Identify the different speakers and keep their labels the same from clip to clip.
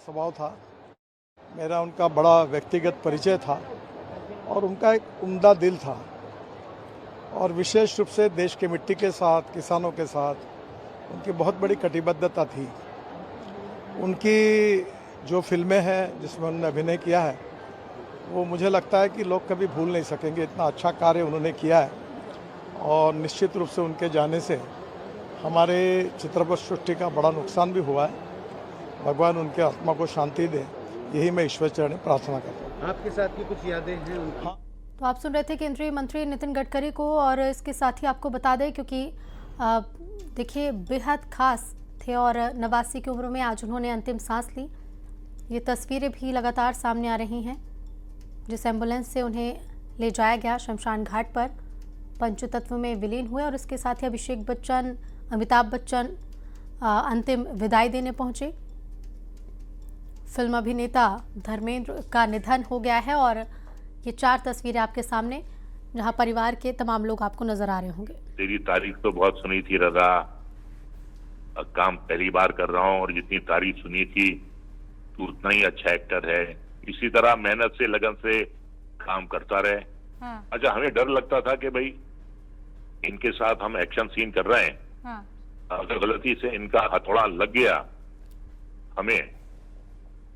Speaker 1: स्वभाव था। मेरा उनका बड़ा व्यक्तिगत परिचय था और उनका एक उम्दा दिल था और विशेष रूप से देश की मिट्टी के साथ, किसानों के साथ उनकी बहुत बड़ी कटिबद्धता थी। उनकी जो फिल्में हैं जिसमें उन्होंने अभिनय किया है वो मुझे लगता है कि लोग कभी भूल नहीं सकेंगे। इतना अच्छा कार्य उन्होंने किया है और निश्चित रूप से उनके जाने से हमारे चित्रपट सृष्टि का बड़ा नुकसान भी हुआ है। भगवान उनके आत्मा को शांति दे, यही मैं ईश्वर चरण में प्रार्थना करता हूँ।
Speaker 2: आपके साथ की कुछ यादें हैं उनकी?
Speaker 1: हाँ।
Speaker 3: तो आप सुन रहे थे केंद्रीय मंत्री नितिन गडकरी को, और इसके साथ ही आपको बता दें क्योंकि देखिए बेहद खास थे और 89 की उम्र में आज उन्होंने अंतिम सांस ली। ये तस्वीरें भी लगातार सामने आ रही हैं जिस एम्बुलेंस से उन्हें ले जाया गया शमशान घाट पर, पंचतत्व में विलीन हुए। और इसके साथ ही अभिषेक बच्चन, अमिताभ बच्चन अंतिम विदाई देने पहुंचे। फिल्म अभिनेता धर्मेंद्र का निधन हो गया है और ये 4 तस्वीरें आपके सामने जहां परिवार के तमाम लोग आपको नजर आ रहे होंगे।
Speaker 4: तेरी तारीफ तो बहुत सुनी थी रजा, काम पहली बार कर रहा हूँ और जितनी तारीफ सुनी थी तू उतना ही अच्छा एक्टर है, इसी तरह मेहनत से लगन से काम करता रहे।
Speaker 5: हाँ।
Speaker 4: अच्छा, हमें डर लगता था कि भाई इनके साथ हम एक्शन सीन कर रहे हैं,
Speaker 5: हाँ।
Speaker 4: अगर गलती से इनका हथौड़ा लग गया हमें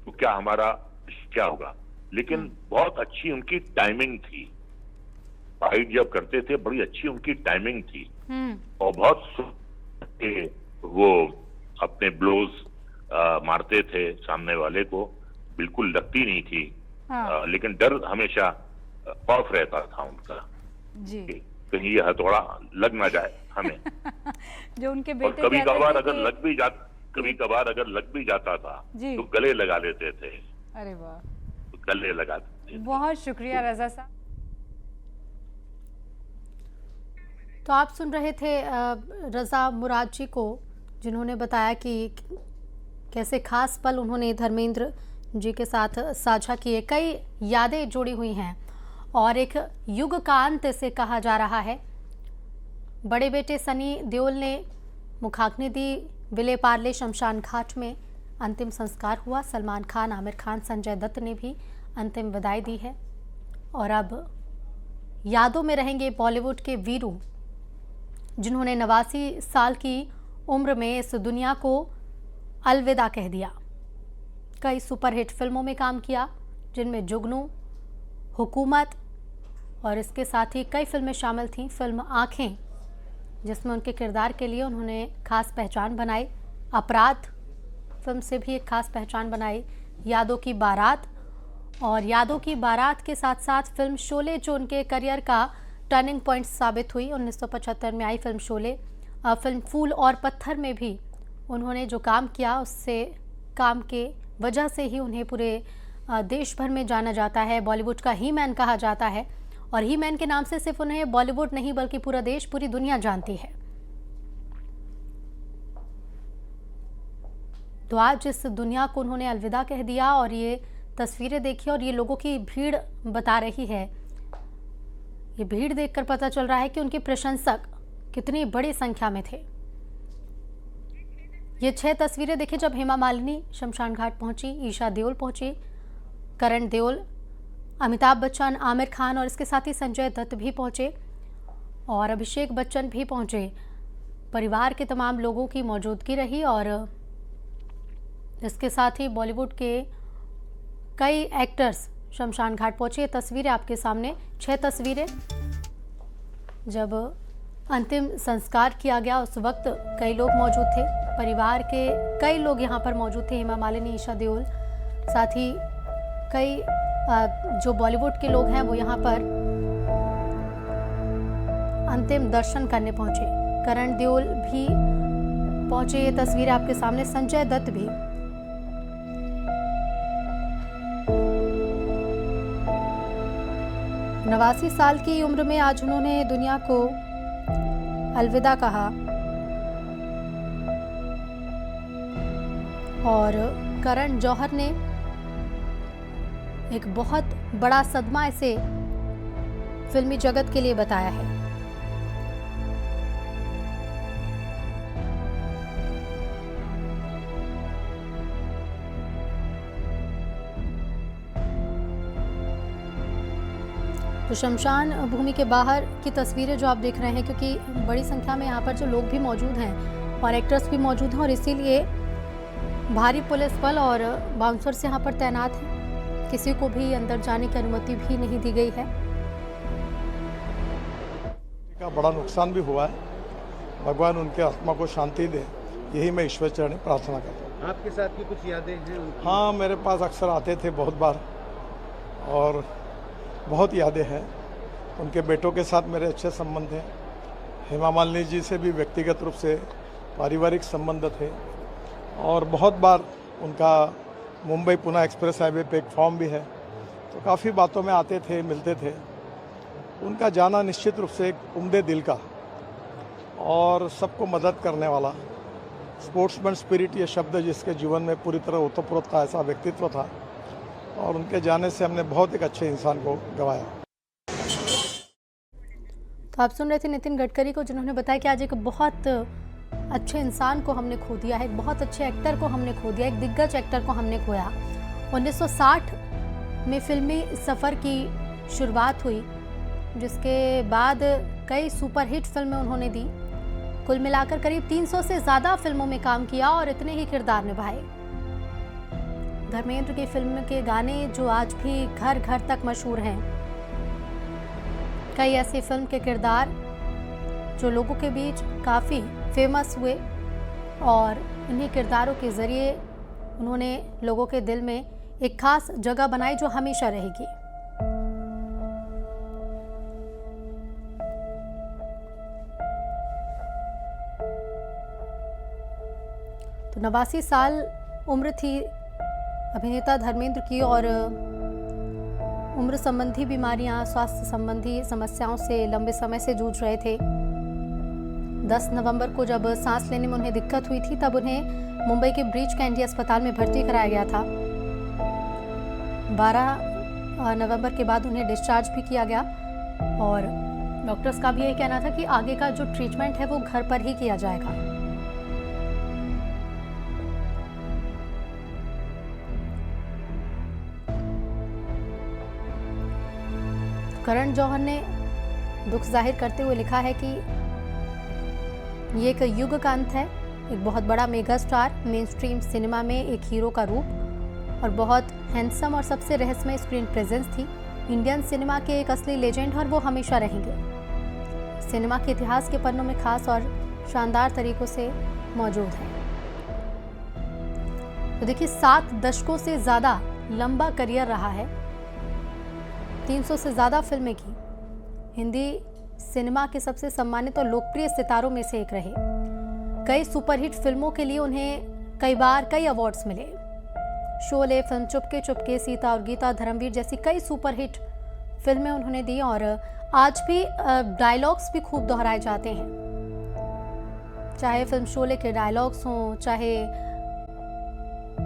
Speaker 4: तो क्या हमारा क्या होगा। लेकिन बहुत अच्छी उनकी टाइमिंग थी, फाइट जब करते थे बड़ी अच्छी उनकी टाइमिंग थी और बहुत वो अपने ब्लोज मारते थे सामने वाले को, बिल्कुल लगती नहीं थी।
Speaker 5: हाँ।
Speaker 4: लेकिन डर हमेशा खौफ रहता था उनका
Speaker 5: जी।
Speaker 4: कहीं ये हथौड़ा लग ना जाए हमें।
Speaker 5: जो उनके
Speaker 4: और
Speaker 5: बेटे
Speaker 4: कभी
Speaker 5: कहते
Speaker 4: कभार
Speaker 5: थे
Speaker 4: अगर
Speaker 5: कि-
Speaker 4: लग भी जाता था
Speaker 5: जी।
Speaker 4: तो गले लगा लेते थे,
Speaker 5: अरे वाह,
Speaker 4: गले लगाते थे।
Speaker 5: बहुत शुक्रिया रजा साहब।
Speaker 3: तो आप सुन रहे थे रजा मुराद जी को, जिन्होंने बताया कि कैसे खास पल उन्होंने धर्मेंद्र जी के साथ साझा किए। कई यादें जुड़ी हुई हैं और एक युग का अंत इसे कहा जा रहा है। बड़े बेटे सनी देओल ने मुखाग्नि दी, विले पार्ले शमशान घाट में अंतिम संस्कार हुआ। सलमान खान, आमिर खान, संजय दत्त ने भी अंतिम विदाई दी है और अब यादों में रहेंगे बॉलीवुड के वीरू, जिन्होंने 89 साल की उम्र में इस दुनिया को अलविदा कह दिया। कई सुपरहिट फिल्मों में काम किया जिनमें जुगनू, हुकूमत और इसके साथ ही कई फिल्में शामिल थीं। फिल्म आँखें, जिसमें उनके किरदार के लिए उन्होंने खास पहचान बनाई। अपराध फिल्म से भी एक खास पहचान बनाई। यादों की बारात, और यादों की बारात के साथ साथ फिल्म शोले जो उनके करियर का टर्निंग पॉइंट साबित हुई। 1975 में आई फिल्म शोले। फिल्म फूल और पत्थर में भी उन्होंने जो काम किया, उससे काम के वजह से ही उन्हें पूरे देश भर में जाना जाता है। बॉलीवुड का ही मैन कहा जाता है और ही मैन के नाम से सिर्फ उन्हें बॉलीवुड नहीं बल्कि पूरा देश, पूरी दुनिया जानती है। तो आज इस दुनिया को उन्होंने अलविदा कह दिया और ये तस्वीरें देखी और ये लोगों की भीड़ बता रही है। ये भीड़ देखकर पता चल रहा है कि उनके प्रशंसक कितनी बड़ी संख्या में थे। ये 6 तस्वीरें देखिए जब हेमा मालिनी शमशान घाट पहुंची, ईशा देओल पहुंची, करण देओल, अमिताभ बच्चन, आमिर खान और इसके साथ ही संजय दत्त भी पहुंचे और अभिषेक बच्चन भी पहुंचे। परिवार के तमाम लोगों की मौजूदगी रही और इसके साथ ही बॉलीवुड के कई एक्टर्स शमशान घाट पहुंचे। ये तस्वीरें आपके सामने, 6 तस्वीरें। जब अंतिम संस्कार किया गया उस वक्त कई लोग मौजूद थे, परिवार के कई लोग यहाँ पर मौजूद थे। हेमा मालिनी, ईशा देओल, साथ ही कई जो बॉलीवुड के लोग हैं वो यहाँ पर अंतिम दर्शन करने पहुंचे। करण देओल भी पहुंचे। ये तस्वीरें आपके सामने, संजय दत्त भी। नवासी साल की उम्र में आज उन्होंने दुनिया को अलविदा कहा और करण जौहर ने एक बहुत बड़ा सदमा इसे फिल्मी जगत के लिए बताया है। तो शमशान भूमि के बाहर की तस्वीरें जो आप देख रहे हैं, क्योंकि बड़ी संख्या में यहाँ पर जो लोग भी मौजूद हैं और एक्टर्स भी मौजूद हैं और इसीलिए भारी पुलिस बल और बाउंसर्स यहाँ पर तैनात हैं। किसी को भी अंदर जाने की अनुमति भी नहीं दी गई है।
Speaker 1: का बड़ा नुकसान भी हुआ है, भगवान उनके आत्मा को शांति दे, यही मैं ईश्वर चरण प्रार्थना करता हूँ।
Speaker 2: आपके साथ की कुछ यादें हैं उनकी?
Speaker 1: हाँ, मेरे पास अक्सर आते थे बहुत बार और बहुत यादें हैं। उनके बेटों के साथ मेरे अच्छे संबंध हैं। हेमा मालिनी जी से भी व्यक्तिगत रूप से पारिवारिक संबंध थे और बहुत बार उनका मुंबई पुणे एक्सप्रेस हाईवे पे एक फॉर्म भी है, तो काफ़ी बातों में आते थे, मिलते थे। उनका जाना निश्चित रूप से एक उम्दे दिल का और सबको मदद करने वाला, स्पोर्ट्समैन स्पिरिट ये शब्द जिसके जीवन में पूरी तरह ओतप्रोत था, ऐसा व्यक्तित्व था और उनके जाने से हमने बहुत एक अच्छे इंसान को गंवाया।
Speaker 3: तो आप सुन रहे थे नितिन गडकरी को, जिन्होंने बताया कि आज एक बहुत अच्छे इंसान को हमने खो दिया है, एक बहुत अच्छे एक्टर को हमने खो दिया, एक दिग्गज एक्टर को हमने खोया। 1960 में फिल्मी सफ़र की शुरुआत हुई, जिसके बाद कई सुपरहिट फिल्में उन्होंने दी। कुल मिलाकर करीब 300 से ज़्यादा फिल्मों में काम किया और इतने ही किरदार निभाए। धर्मेंद्र की फिल्म के गाने जो आज भी घर घर तक मशहूर हैं। कई ऐसे फिल्म के किरदार जो लोगों के बीच काफ़ी फेमस हुए और इन्हीं किरदारों के ज़रिए उन्होंने लोगों के दिल में एक खास जगह बनाई जो हमेशा रहेगी। तो 89 साल उम्र थी अभिनेता धर्मेंद्र की और उम्र संबंधी बीमारियां, स्वास्थ्य संबंधी समस्याओं से लंबे समय से जूझ रहे थे। 10 नवंबर को जब सांस लेने में उन्हें दिक्कत हुई थी, तब उन्हें मुंबई के ब्रीच कैंडी अस्पताल में भर्ती कराया गया था। 12 नवंबर के बाद उन्हें डिस्चार्ज भी किया गया और डॉक्टर्स का भी यही कहना था कि आगे का जो ट्रीटमेंट है वो घर पर ही किया जाएगा। करण जौहर ने दुख जाहिर करते हुए लिखा है कि ये एक युग का अंत है। एक बहुत बड़ा mega star, main stream cinema में एक हीरो का रूप और बहुत हैंडसम और सबसे रहस्यमय स्क्रीन प्रेजेंस थी। इंडियन सिनेमा के एक असली लेजेंड और वो हमेशा रहेंगे। सिनेमा के इतिहास के पन्नों में खास और शानदार तरीकों से मौजूद है। तो देखिए, 7 दशकों से ज़्यादा लंबा करियर रहा है, 300 से ज़्यादा फिल्में की, हिंदी सिनेमा के सबसे सम्मानित और लोकप्रिय सितारों में से एक रहे। कई सुपरहिट फिल्मों के लिए उन्हें कई बार कई अवार्ड्स मिले। शोले, फिल्म चुपके चुपके, सीता और गीता, धर्मवीर जैसी कई सुपरहिट फिल्में उन्होंने दी और आज भी डायलॉग्स भी खूब दोहराए जाते हैं। चाहे फिल्म शोले के डायलॉग्स हों, चाहे